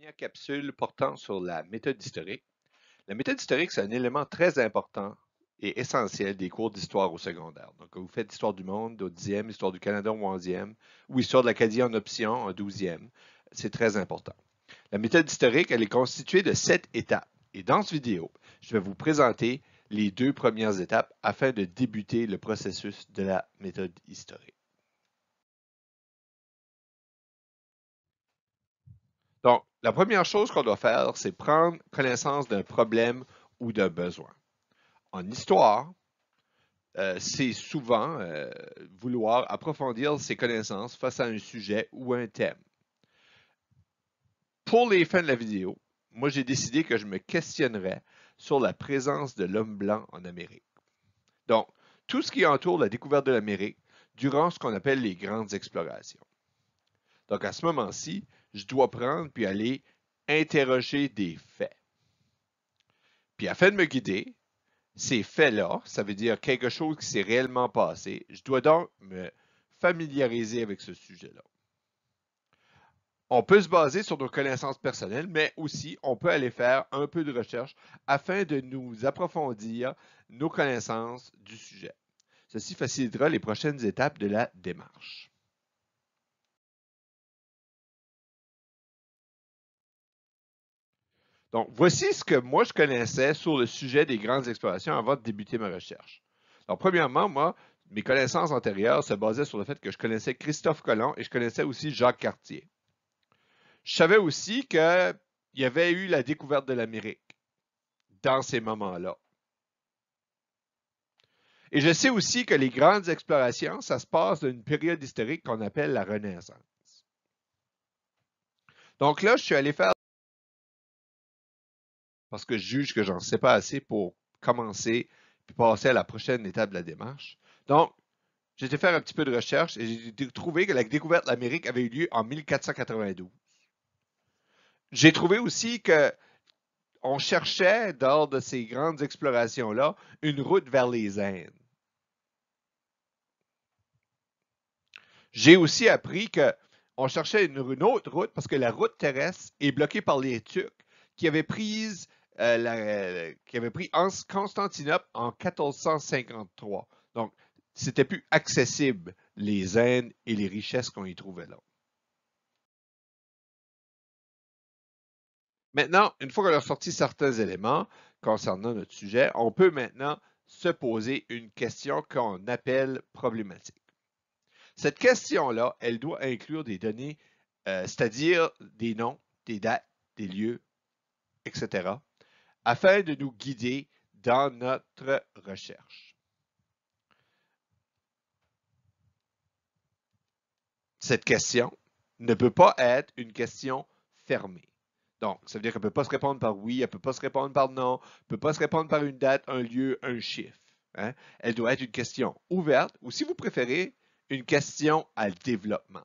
Première capsule portant sur la méthode historique. La méthode historique, c'est un élément très important et essentiel des cours d'histoire au secondaire. Donc, vous faites histoire du monde au 10e, histoire du Canada au 11e, ou histoire de l'Acadie en option en 12e. C'est très important. La méthode historique, elle est constituée de 7 étapes. Et dans cette vidéo, je vais vous présenter les 2 premières étapes afin de débuter le processus de la méthode historique. Donc, la première chose qu'on doit faire, c'est prendre connaissance d'un problème ou d'un besoin. En histoire, c'est souvent vouloir approfondir ses connaissances face à un sujet ou un thème. Pour les fins de la vidéo, moi j'ai décidé que je me questionnerais sur la présence de l'homme blanc en Amérique. Donc, tout ce qui entoure la découverte de l'Amérique durant ce qu'on appelle les grandes explorations. Donc, à ce moment-ci, je dois prendre puis aller interroger des faits. Puis, afin de me guider, ces faits-là, ça veut dire quelque chose qui s'est réellement passé, je dois donc me familiariser avec ce sujet-là. On peut se baser sur nos connaissances personnelles, mais aussi on peut aller faire un peu de recherche afin de nous approfondir nos connaissances du sujet. Ceci facilitera les prochaines étapes de la démarche. Donc, voici ce que moi je connaissais sur le sujet des grandes explorations avant de débuter ma recherche. Alors, premièrement, moi, mes connaissances antérieures se basaient sur le fait que je connaissais Christophe Colomb et je connaissais aussi Jacques Cartier. Je savais aussi qu'il y avait eu la découverte de l'Amérique dans ces moments-là. Et je sais aussi que les grandes explorations, ça se passe d'une période historique qu'on appelle la Renaissance. Donc là, je suis allé faire, parce que je juge que j'en sais pas assez pour commencer puis passer à la prochaine étape de la démarche. Donc, j'ai été faire un petit peu de recherche et j'ai trouvé que la découverte de l'Amérique avait eu lieu en 1492. J'ai trouvé aussi que on cherchait, lors de ces grandes explorations-là, une route vers les Indes. J'ai aussi appris qu'on cherchait une autre route parce que la route terrestre est bloquée par les Turcs qui avaient pris Constantinople en 1453. Donc, c'était plus accessible les Indes et les richesses qu'on y trouvait là. Maintenant, une fois qu'on a sorti certains éléments concernant notre sujet, on peut maintenant se poser une question qu'on appelle problématique. Cette question-là, elle doit inclure des données, c'est-à-dire des noms, des dates, des lieux, etc., afin de nous guider dans notre recherche. Cette question ne peut pas être une question fermée. Donc, ça veut dire qu'elle ne peut pas se répondre par oui, elle ne peut pas se répondre par non, elle ne peut pas se répondre par une date, un lieu, un chiffre. Hein? Elle doit être une question ouverte ou, si vous préférez, une question à développement.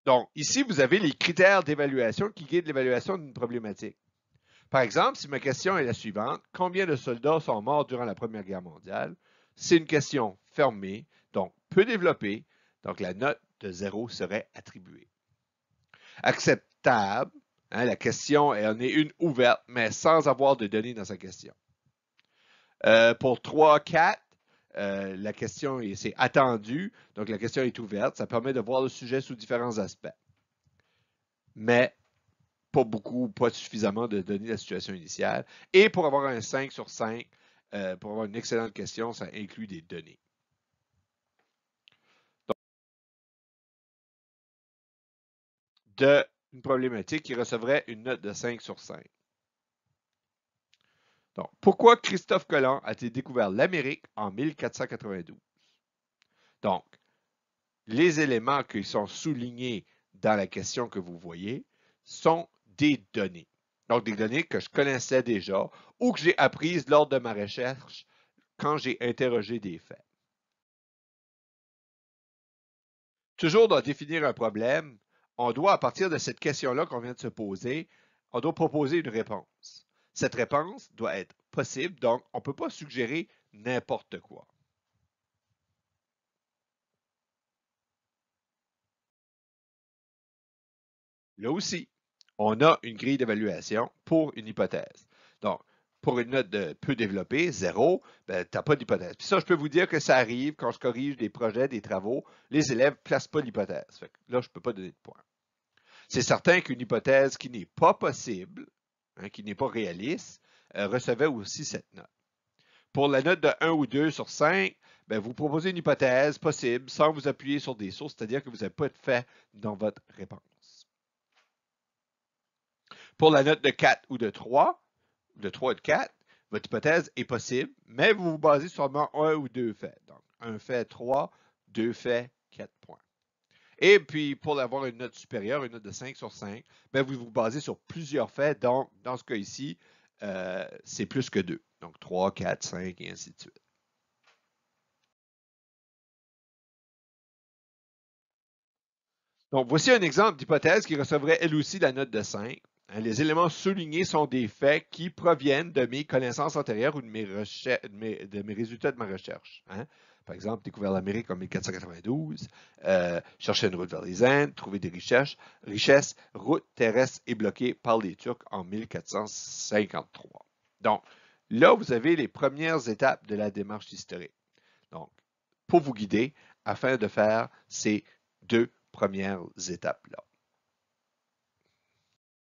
Donc, ici, vous avez les critères d'évaluation qui guident l'évaluation d'une problématique. Par exemple, si ma question est la suivante, combien de soldats sont morts durant la Première Guerre mondiale? C'est une question fermée, donc peu développée, donc la note de 0 serait attribuée. Acceptable, hein, la question en est une ouverte, mais sans avoir de données dans sa question. Pour 3, 4, la question c'est attendu, donc la question est ouverte, ça permet de voir le sujet sous différents aspects. Mais pas suffisamment de données de la situation initiale. Et pour avoir un 5 sur 5, pour avoir une excellente question, ça inclut des données. Donc, une problématique qui recevrait une note de 5 sur 5. Donc, pourquoi Christophe Colomb a-t-il découvert l'Amérique en 1492? Donc, les éléments qui sont soulignés dans la question que vous voyez sont des données. Donc, des données que je connaissais déjà ou que j'ai apprises lors de ma recherche quand j'ai interrogé des faits. Toujours dans définir un problème, on doit, à partir de cette question-là qu'on vient de se poser, on doit proposer une réponse. Cette réponse doit être possible, donc on ne peut pas suggérer n'importe quoi. Là aussi, on a une grille d'évaluation pour une hypothèse. Donc, pour une note de peu développée, 0, ben, tu n'as pas d'hypothèse. Puis ça, je peux vous dire que ça arrive quand je corrige des projets, des travaux, les élèves ne placent pas l'hypothèse. Là, je ne peux pas donner de points. C'est certain qu'une hypothèse qui n'est pas possible, hein, qui n'est pas réaliste, recevait aussi cette note. Pour la note de 1 ou 2 sur 5, ben, vous proposez une hypothèse possible sans vous appuyer sur des sources, c'est-à-dire que vous n'avez pas de fait dans votre réponse. Pour la note de 4 ou de 3 et de 4, votre hypothèse est possible, mais vous vous basez sur un ou deux faits. Donc, un fait 3, deux faits 4 points. Et puis, pour avoir une note supérieure, une note de 5 sur 5, ben, vous vous basez sur plusieurs faits. Donc, dans ce cas ici, c'est plus que 2. Donc, 3, 4, 5 et ainsi de suite. Donc, voici un exemple d'hypothèse qui recevrait elle aussi la note de 5. Les éléments soulignés sont des faits qui proviennent de mes connaissances antérieures ou de mes résultats de ma recherche. Hein. Par exemple, découvert l'Amérique en 1492, chercher une route vers les Indes, trouver des richesses, route terrestre est bloquée par les Turcs en 1453. Donc, là, vous avez les premières étapes de la démarche historique. Donc, pour vous guider, afin de faire ces deux premières étapes-là.